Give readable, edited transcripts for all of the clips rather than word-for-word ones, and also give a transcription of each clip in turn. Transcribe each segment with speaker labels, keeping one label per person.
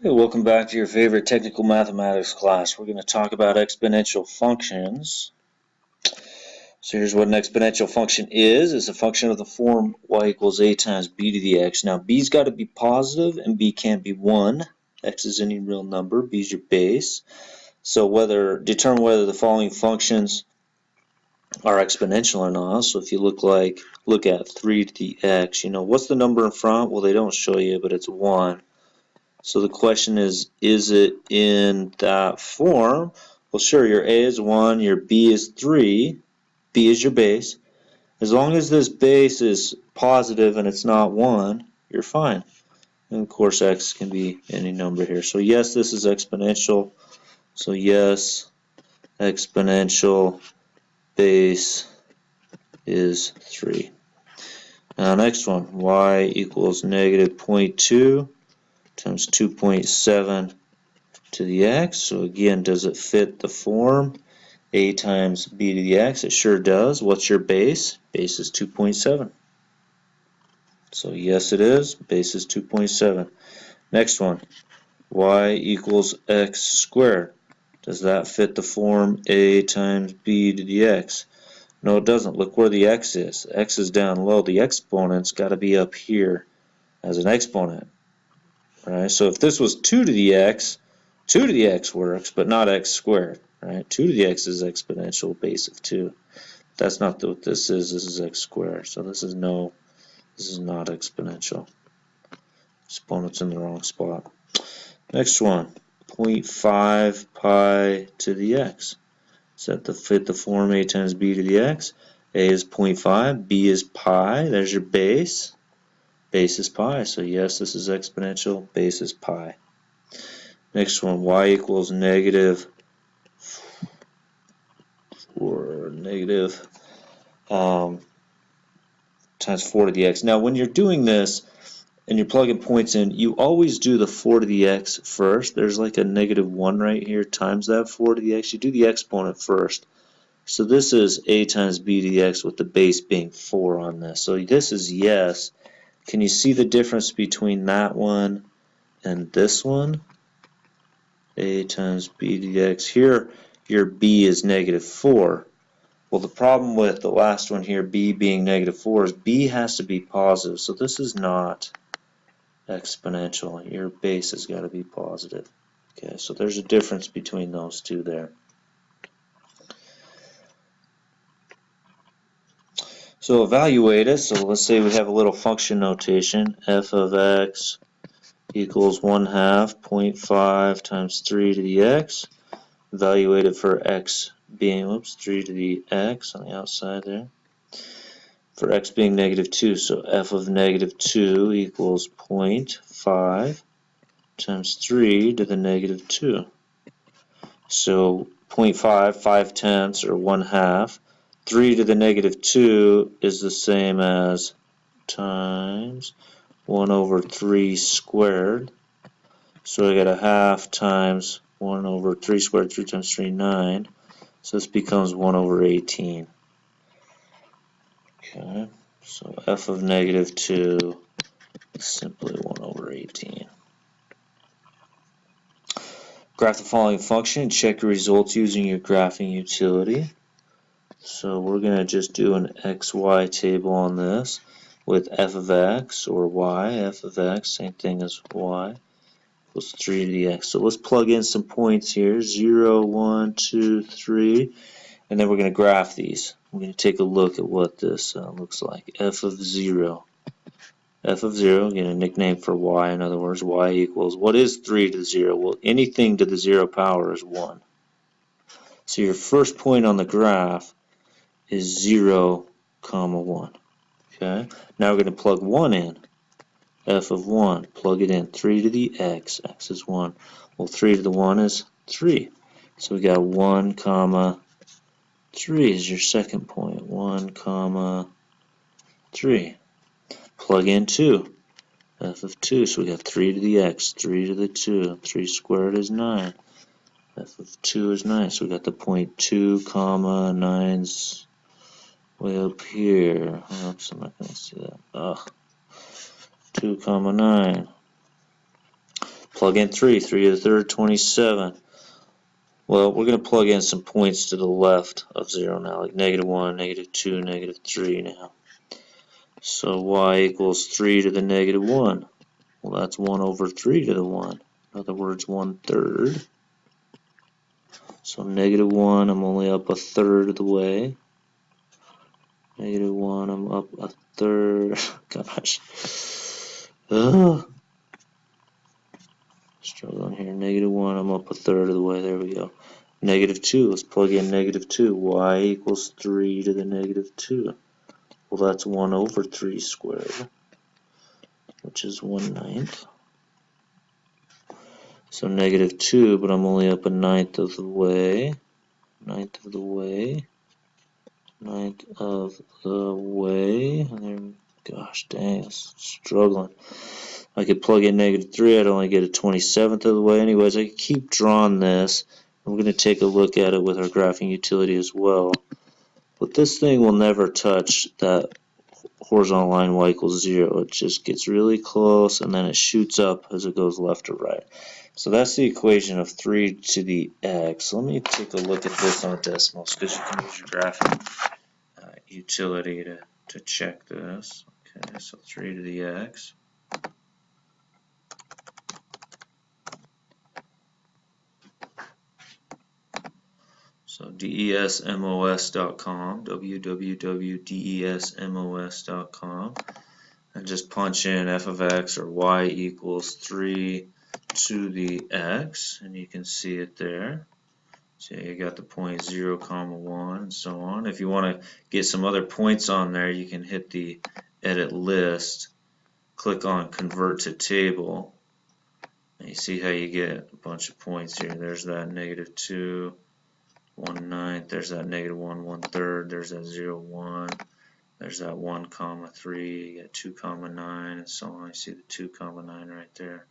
Speaker 1: Hey, welcome back to your favorite technical mathematics class. We're going to talk about exponential functions. So here's what an exponential function is. It's a function of the form y equals a times b to the x. Now b's got to be positive and b can't be 1. X is any real number. B is your base. So determine whether the following functions are exponential or not. So if you look at 3 to the x, what's the number in front? Well, they don't show you, but it's 1. So the question is it in that form? Well, sure, your A is 1, your B is 3, B is your base. As long as this base is positive and it's not 1, you're fine. And of course, x can be any number here. So yes, this is exponential. So yes, exponential base is 3. Now next one, y equals negative 0.2 times 2.7 to the x. So again, does it fit the form a times b to the x? It sure does. What's your base? Base is 2.7. So yes, it is. Base is 2.7. Next one, y equals x squared. Does that fit the form a times b to the x? No, it doesn't. Look where the x is. X is down low. The exponent's got to be up here as an exponent. Right? So if this was 2 to the x, 2 to the x works, but not x squared. Right? 2 to the x is exponential base of 2. That's not what this is. This is x squared. So this is not exponential. Exponent's in the wrong spot. Next one, 0.5 pi to the x. Does that fit the form a times b to the x? A is 0.5, b is pi. There's your base. Base is pi. So yes, this is exponential. Base is pi. Next one, y equals negative 4 times 4 to the x. Now when you're doing this and you're plugging points in, you always do the 4 to the x first. There's like a negative 1 right here times that 4 to the x. You do the exponent first. So this is a times b to the x with the base being 4 on this. So this is yes. Can you see the difference between that one and this one? A times b to the x. Here, your b is negative 4. Well, the problem with the last one here, b being negative 4, is b has to be positive. So this is not exponential. Your base has got to be positive. Okay, so there's a difference between those two there. So evaluate it. So let's say we have a little function notation. F of x equals 1/2 0.5 times 3 to the x. Evaluate it for x being, 3 to the x on the outside there. For x being negative 2, so f of negative 2 equals 0.5 times 3 to the negative 2. So 0.5, 5/10 or 1/2. 3 to the negative 2 is the same as times 1 over 3 squared. So I got a half times 1 over 3 squared, 3 times 3, 9. So this becomes 1 over 18. Okay, so f of negative 2 is simply 1 over 18. Graph the following function and check your results using your graphing utility. So we're going to just do an xy table on this with f of x or y. F of x, same thing as y, equals 3 to the x. So let's plug in some points here, 0, 1, 2, 3, and then we're going to graph these. We're going to take a look at what this looks like. F of 0. F of 0, again a nickname for y, in other words, y equals, what is 3 to the 0? Well, anything to the 0 power is 1. So your first point on the graph is 0, 1. Okay, now we're going to plug 1 in. F of 1, plug it in. 3 to the x, x is 1. Well, 3 to the 1 is 3. So we got 1, 3 is your second point. 1, 3. Plug in 2. F of 2, so we got 3 to the x, 3 to the 2. 3 squared is 9. F of 2 is 9, so we got the point 2, 9's way up here. Oops, I'm not going to see that. 2, 9. Plug in 3 to the third, 27. Well, we're going to plug in some points to the left of 0 now, like -1, -2, -3 now. So y equals 3 to the -1. Well, that's 1 over 3 to the 1. In other words, 1/3. So -1, I'm only up 1/3 of the way. -1, I'm up 1/3. Gosh. Struggling here. -1, I'm up 1/3 of the way. There we go. -2, let's plug in -2. Y equals 3 to the -2. Well, that's 1 over 3 squared, which is 1/9. So -2, but I'm only up 1/9 of the way. 1/9 of the way. 1/9 of the way. And then, gosh dang, it's struggling. I could plug in -3, I'd only get a 27th of the way. Anyways, I could keep drawing this. We're going to take a look at it with our graphing utility as well. But this thing will never touch that horizontal line y equals 0. It just gets really close and then it shoots up as it goes left or right. So that's the equation of 3 to the x. Let me take a look at this on decimals because you can use your graphing utility to check this. Okay, so 3 to the x. So desmos.com, www.desmos.com, and just punch in f of x or y equals 3 to the x, and you can see it there. So you got the point 0, 1, and so on. If you want to get some other points on there, you can hit the edit list, click on convert to table, and you see how you get a bunch of points here. There's that -2. 1/9, there's that -1, 1/3, there's that 0, 1, there's that 1, 3, you got 2, 9, and so on. You see the 2, 9 right there.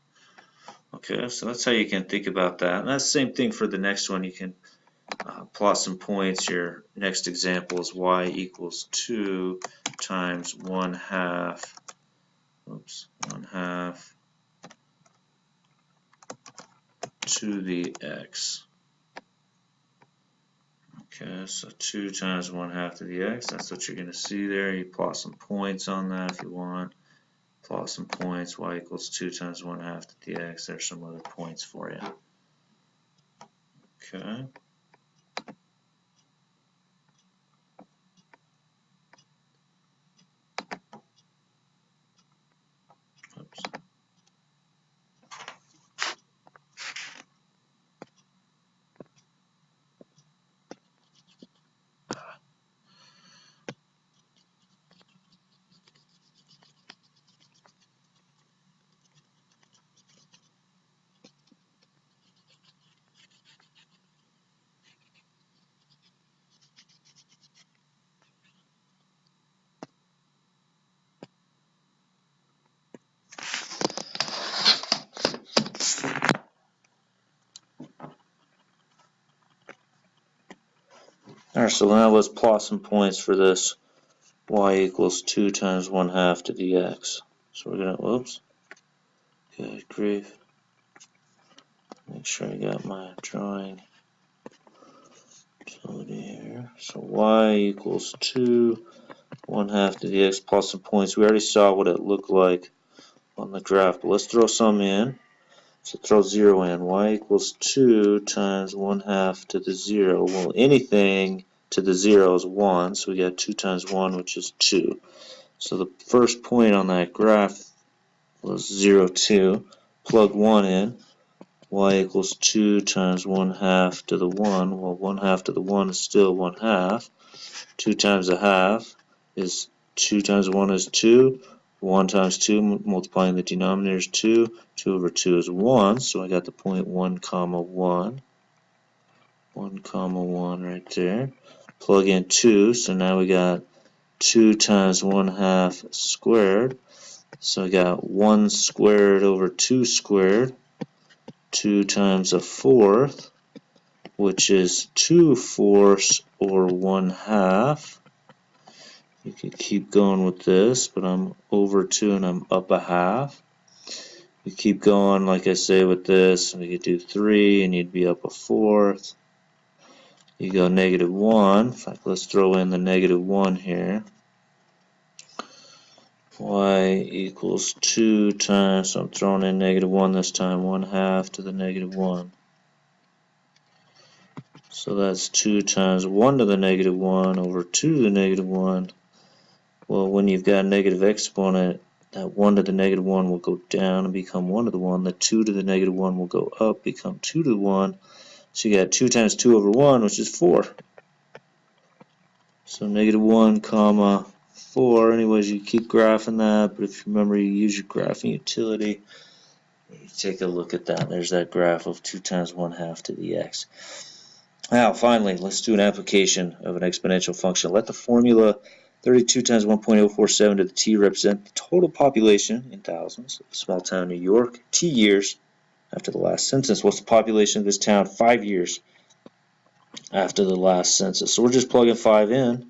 Speaker 1: Okay, so that's how you can think about that. And that's the same thing for the next one. You can plot some points. Your next example is y equals 2 times 1/2, oops, 1/2 to the x. Okay, so 2 times 1/2 to the x, that's what you're going to see there. You plot some points on that if you want. Plot some points, y equals 2 times 1/2 to the x. There's some other points for you. Okay. Oops. Alright, so now let's plot some points for this y equals 2 times 1/2 to the x. So we're going to, whoops, good grief. Make sure I got my drawing utility here. So y equals 2, 1/2 to the x, plot some points. We already saw what it looked like on the graph, but let's throw some in. So throw 0 in. Y equals 2 times 1/2 to the 0. Well, anything to the 0 is 1, so we got 2 times 1, which is 2. So the first point on that graph was 0, 2. Plug 1 in. Y equals 2 times 1/2 to the 1. Well, 1/2 to the 1 is still 1/2. 2 times 1/2 is 2 times 1 is 2. 1 times 2, multiplying the denominator is 2. 2 over 2 is 1, so I got the point 1, 1. 1, 1 right there. Plug in 2, so now we got 2 times 1/2 squared. So I got 1 squared over 2 squared. 2 times 1/4, which is 2/4 or 1/2. You could keep going with this, but I'm over 2 and I'm up 1/2. We keep going, like I say, with this. We could do 3, and you'd be up a fourth. You go -1. In fact, let's throw in the -1 here. Y equals 2 times, so I'm throwing in -1 this time, 1/2 to the -1. So that's 2 times 1 to the -1 over 2 to the -1. Well, when you've got a negative exponent, that 1 to the -1 will go down and become 1 to the 1. The 2 to the -1 will go up, become 2 to the 1. So you got 2 times 2 over 1, which is 4. So -1 comma 4. Anyways, you keep graphing that, but if you remember, you use your graphing utility. You take a look at that. There's that graph of 2 times 1/2 to the x. Now, finally, let's do an application of an exponential function. Let the formula 32 times 1.047 to the t represent the total population in thousands of a small town, New York, t years after the last census. What's the population of this town 5 years after the last census? So we're just plugging 5 in.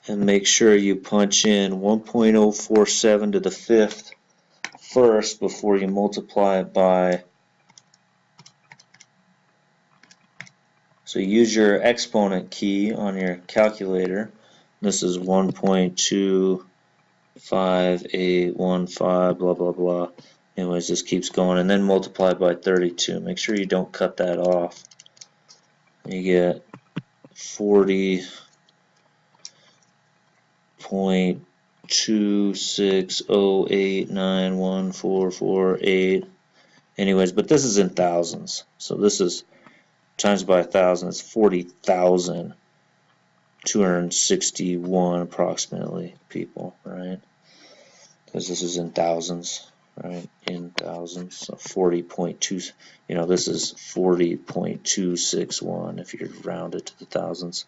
Speaker 1: And make sure you punch in 1.047 to the 5th first before you multiply it by. So use your exponent key on your calculator. This is 1.25815 blah blah blah. Anyways, this keeps going, and then multiply by 32. Make sure you don't cut that off. You get 40.2608914448. Anyways, but this is in thousands. So this is times by 1,000. It's 40,261 approximately people, right? Because this is in thousands, right? In thousands. So 40.2, this is 40.261 if you round it to the thousands.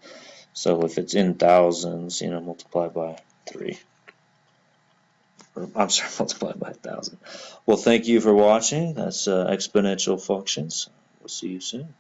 Speaker 1: So if it's in thousands, multiply by 3. I'm sorry, multiply by 1,000. Well, thank you for watching. That's exponential functions. We'll see you soon.